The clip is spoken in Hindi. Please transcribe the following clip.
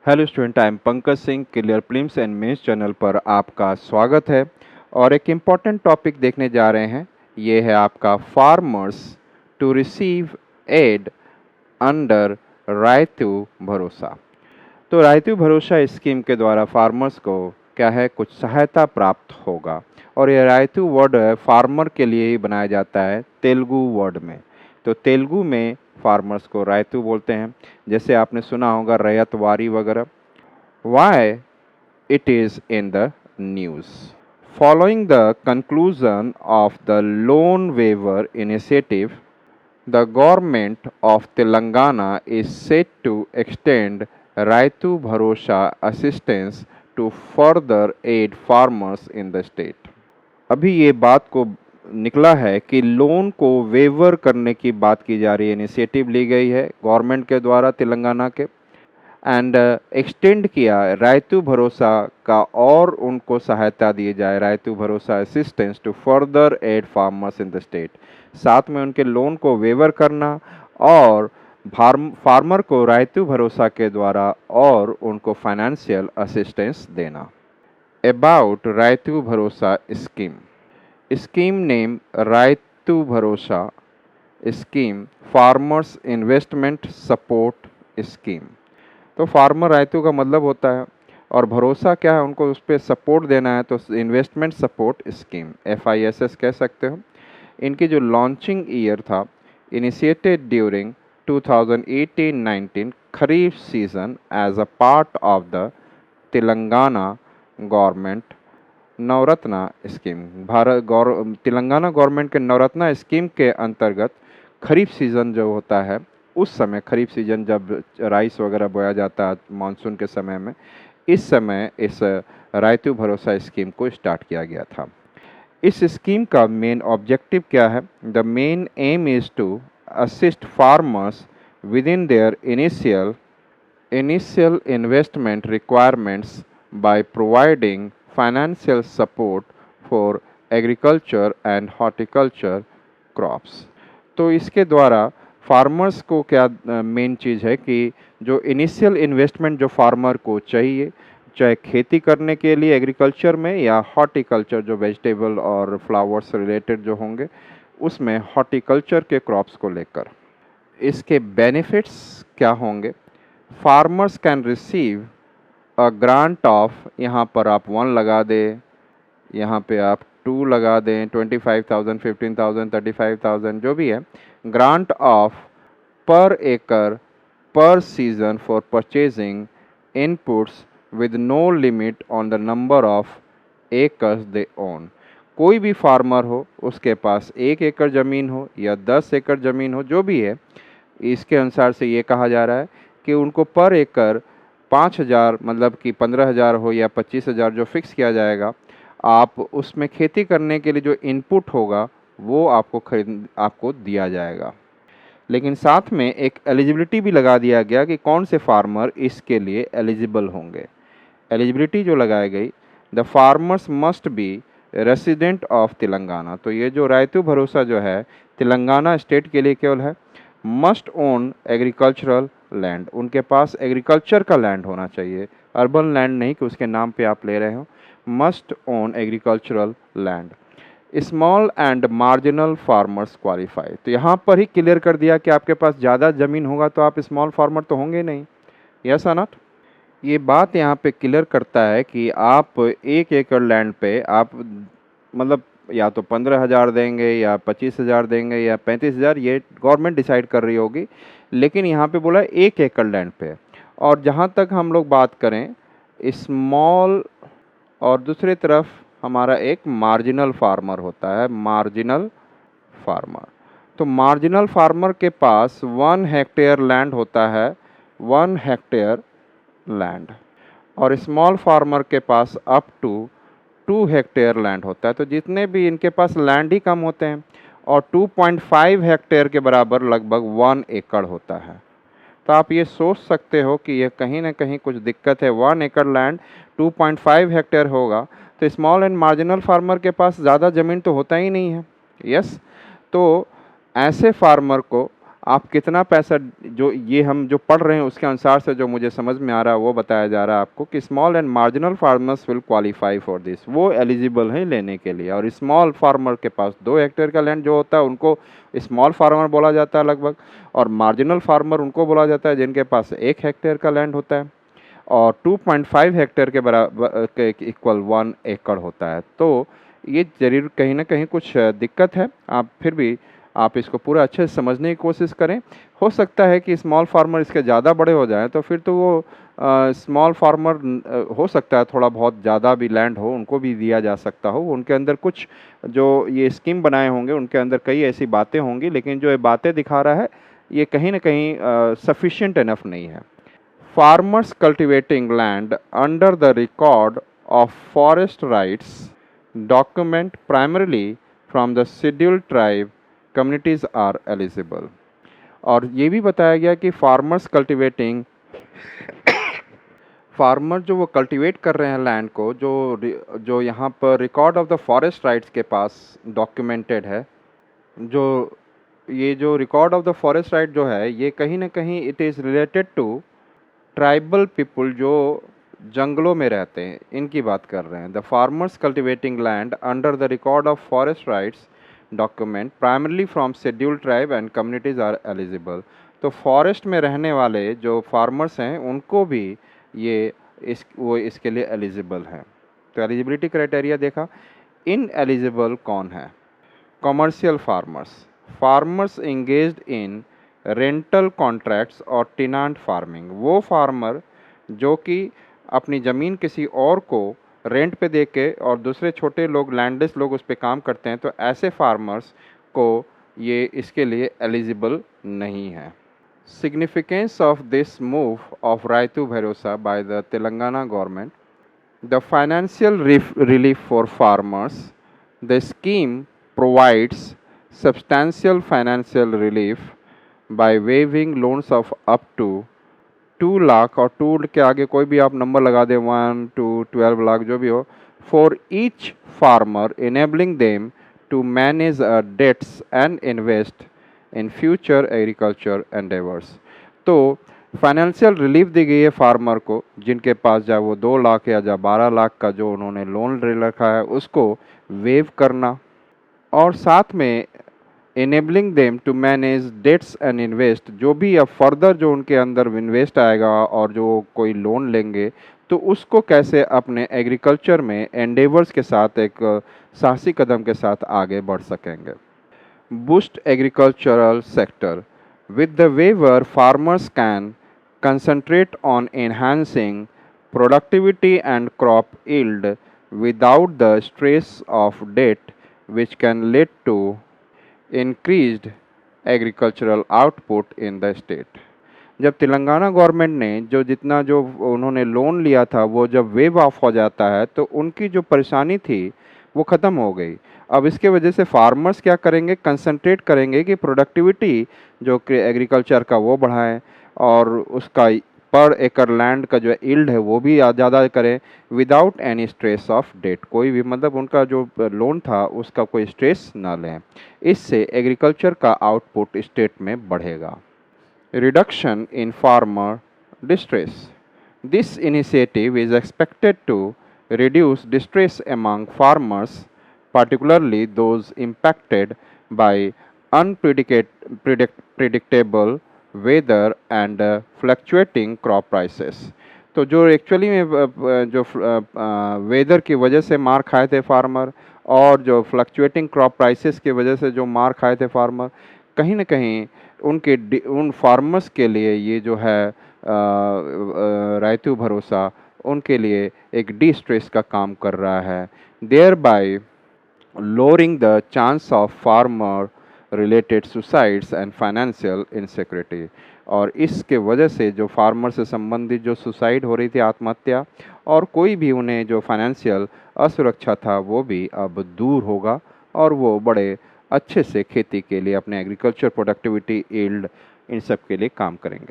Hello student, I am Pankaj Singh. Clear prelims and mains channel पर आपका स्वागत है और एक इम्पॉर्टेंट टॉपिक देखने जा रहे हैं। ये है आपका farmers to receive aid under Rythu Bharosa. तो रायतू भरोसा स्कीम के द्वारा फार्मर्स को क्या है, कुछ सहायता प्राप्त होगा। और ये रायतू वर्ड फार्मर के लिए ही बनाया जाता है तेलुगु वर्ड में। तो तेलुगु में फार्मर्स को रायतू बोलते हैं। जैसे आपने सुना होगा रैयतवाड़ी वगैरह। Why it is in the news. Following the conclusion of the loan waiver initiative, the government of Telangana is set to extend Raitu Bharosa assistance to further aid farmers in the state. अभी ये बात को निकला है कि लोन को वेवर करने की बात की जा रही है, इनिशिएटिव ली गई है गवर्नमेंट के द्वारा तेलंगाना के, एंड एक्सटेंड किया रायतू भरोसा का और उनको सहायता दी जाए, Rythu Bharosa assistance to further aid farmers in the state. साथ में उनके लोन को वेवर करना और फार्मर को रायतू भरोसा के द्वारा और उनको फाइनेंशियल असिस्टेंस देना। अबाउट रायतू भरोसा स्कीम। स्कीम नेम रायतू भरोसा scheme farmers investment support scheme. तो फार्मर रायतू का मतलब होता है और भरोसा क्या है, उनको उस पर सपोर्ट देना है, तो इन्वेस्टमेंट सपोर्ट स्कीम FISS कह सकते हो। इनकी जो लॉन्चिंग ईयर था, initiated during 2018-19 kharif season as a part of the Telangana government Navratna scheme. Telangana government के नवरत्ना स्कीम के अंतर्गत खरीफ सीज़न जो होता है, उस समय खरीफ सीजन जब राइस वगैरह बोया जाता है मानसून के समय में, इस समय इस रायतू भरोसा स्कीम को स्टार्ट किया गया था। इस स्कीम का मेन ऑब्जेक्टिव क्या है? The main aim is to assist farmers with in their initial investment requirements by providing financial support for agriculture and horticulture crops. तो इसके द्वारा फार्मर्स को क्या मेन चीज़ है कि जो इनिशियल इन्वेस्टमेंट जो फार्मर को चाहिए, चाहे खेती करने के लिए एग्रीकल्चर में या हॉर्टिकल्चर जो वेजिटेबल और फ्लावर्स रिलेटेड जो होंगे, उसमें हॉर्टिकल्चर के क्रॉप्स को लेकर इसके बेनिफिट्स क्या होंगे। Farmers can receive a grant of, यहाँ पर आप 1 लगा दें, यहाँ पे आप 2 लगा दें, 25,000, 15,000, 35,000 जो भी है, ग्रांट ऑफ पर एकड़ पर season for purchasing inputs with no limit on the number of acres they own. कोई भी फार्मर हो, उसके पास 1 एकड़ ज़मीन हो या 10 एकड़ ज़मीन हो, जो भी है, इसके अनुसार से ये कहा जा रहा है कि उनको पर एकड़ 5,000 मतलब कि 15,000 हो या 25,000 जो फिक्स किया जाएगा, आप उसमें खेती करने के लिए जो इनपुट होगा वो आपको दिया जाएगा। लेकिन साथ में एक एलिजिबिलिटी भी लगा दिया गया कि कौन से फार्मर इसके लिए एलिजिबल होंगे। एलिजिबिलिटी जो लगाई गई, the farmers must be resident of Telangana. तो ये जो रायतू भरोसा जो है तेलंगाना स्टेट के लिए केवल है। मस्ट ओन एग्रीकल्चरल लैंड, उनके पास एग्रीकल्चर का लैंड होना चाहिए, अर्बन लैंड नहीं कि उसके नाम पे आप ले रहे हो। Must own agricultural land. Small and marginal farmers qualify. तो यहाँ पर ही क्लियर कर दिया कि आपके पास ज़्यादा ज़मीन होगा तो आप स्मॉल फार्मर तो होंगे नहीं। यस और नॉट? ये बात यहाँ पे क्लियर करता है कि आप 1 एकड़ लैंड पे आप मतलब या तो 15,000 देंगे या 25,000 देंगे या 35,000, ये गवर्नमेंट डिसाइड कर रही होगी। लेकिन यहाँ पे बोला 1 एकड़ लैंड पे। और जहाँ तक हम लोग बात करें स्मॉल, और दूसरी तरफ हमारा एक मार्जिनल फार्मर होता है, मार्जिनल फार्मर। तो मार्जिनल फार्मर के पास 1 हेक्टेयर लैंड होता है, 1 हेक्टेयर लैंड, और स्मॉल फार्मर के पास अप टू 2 हेक्टेयर लैंड होता है। तो जितने भी इनके पास लैंड ही कम होते हैं, और 2.5 हेक्टेयर के बराबर लगभग 1 एकड़ होता है। तो आप ये सोच सकते हो कि ये कहीं ना कहीं कुछ दिक्कत है। 1 एकड़ लैंड 2.5 हेक्टेयर होगा, तो स्मॉल एंड मार्जिनल फार्मर के पास ज़्यादा ज़मीन तो होता ही नहीं है। यस, तो ऐसे फार्मर को आप कितना पैसा, जो ये हम जो पढ़ रहे हैं उसके अनुसार से जो मुझे समझ में आ रहा है वो बताया जा रहा है आपको कि small and marginal farmers will qualify for this, वो एलिजिबल हैं लेने के लिए। और स्मॉल फार्मर के पास 2 हेक्टेयर का लैंड जो होता है उनको स्मॉल फार्मर बोला जाता है लगभग, और मार्जिनल फार्मर उनको बोला जाता है जिनके पास 1 हेक्टेयर का लैंड होता है और 2.5 हेक्टेयर के बराबर के इक्वल 1 एकड़ होता है। तो ये जरूर कहीं ना कहीं कुछ दिक्कत है, आप फिर भी आप इसको पूरा अच्छे से समझने की कोशिश करें। हो सकता है कि स्मॉल फार्मर इसके ज़्यादा बड़े हो जाएं तो फिर तो वो स्मॉल फार्मर हो सकता है थोड़ा बहुत ज़्यादा भी लैंड हो उनको भी दिया जा सकता हो, उनके अंदर कुछ जो ये स्कीम बनाए होंगे उनके अंदर कई ऐसी बातें होंगी, लेकिन जो ये बातें दिखा रहा है ये कहीं ना कहीं सफिशिएंट इनफ नहीं है। Farmers cultivating land under the record of forest rights document primarily from the scheduled tribe communities are eligible। और ये भी बताया गया कि फार्मर्स कल्टिवेटिंग, फार्मर जो वो कल्टीवेट कर रहे हैं लैंड को, जो यहाँ पर record of the forest rights के पास डॉक्यूमेंटेड है, जो ये जो record of the forest right जो है ये कहीं ना कहीं it is related to tribal people जो जंगलों में रहते हैं, इनकी बात कर रहे हैं। The farmers cultivating land under the record of forest rights document primarily from scheduled tribe and communities are eligible. तो फॉरेस्ट में रहने वाले जो फार्मर्स हैं उनको भी ये वो इसके लिए एलिजिबल हैं। तो एलिजिबिलिटी क्राइटेरिया देखा। इन एलिजिबल कौन है? कमर्शियल फार्मर्स, फार्मर्स इंगेज्ड इन रेंटल कॉन्ट्रैक्ट्स और टिनांट फार्मिंग, वो फार्मर जो कि अपनी ज़मीन किसी और को रेंट पे दे के और दूसरे छोटे लोग लैंडलेस लोग उस पर काम करते हैं, तो ऐसे फार्मर्स को ये इसके लिए एलिजिबल नहीं है। Significance of this move of Rythu Bharosa by the Telangana government, the financial relief for farmers, the scheme provides substantial financial relief by waiving loans of up to 2 lakh, और 2 के आगे कोई भी आप नंबर लगा दें, 1 to 12 लाख जो भी हो, for each farmer enabling them to manage debts and invest in future agriculture endeavors। तो फाइनेंशियल रिलीफ दी गई है फार्मर को जिनके पास चाहे वो 2 लाख या 12 लाख का जो उन्होंने लोन ले रखा है उसको वेव करना, और साथ में enabling them to manage debts and invest, जो भी अब फर्दर जो उनके अंदर इन्वेस्ट आएगा और जो कोई लोन लेंगे तो उसको कैसे अपने एग्रीकल्चर में एंडेवर्स के साथ एक साहसी कदम के साथ आगे बढ़ सकेंगे। Boost agricultural sector, with the waiver farmers can concentrate on enhancing productivity and crop yield without the stress of debt which can lead to increased agricultural output in the state. जब तेलंगाना गवर्नमेंट ने जो जितना जो उन्होंने लोन लिया था वो जब वेव ऑफ हो जाता है तो उनकी जो परेशानी थी वो ख़त्म हो गई। अब इसके वजह से फार्मर्स क्या करेंगे, कंसंट्रेट करेंगे कि प्रोडक्टिविटी जो एग्रीकल्चर का वो बढ़ाएं और उसका पर एकड़ लैंड का जो यील्ड है वो भी ज़्यादा करें without any stress of debt, कोई भी मतलब उनका जो लोन था उसका कोई स्ट्रेस ना लें। इससे एग्रीकल्चर का आउटपुट स्टेट में बढ़ेगा। Reduction in farmer distress, this initiative is expected to reduce distress among farmers, particularly those impacted by unpredictable weather and fluctuating crop prices। तो जो एक्चुअली में जो वेदर की वजह से मार खाए थे फार्मर और जो फ्लक्चुएटिंग क्रॉप प्राइसेस की वजह से जो मार खाए थे फार्मर, कहीं ना कहीं उन फार्मर्स के लिए ये जो है रायतू भरोसा उनके लिए एक डी स्ट्रेस का काम कर रहा है, thereby lowering the chance of farmer related suicides and financial insecurity. और इसके वजह से जो फार्मर से संबंधित जो सुसाइड हो रही थी, आत्महत्या, और कोई भी उन्हें जो फाइनेंशियल असुरक्षा था वो भी अब दूर होगा और वो बड़े अच्छे से खेती के लिए अपने एग्रीकल्चर प्रोडक्टिविटी यील्ड इन सब के लिए काम करेंगे।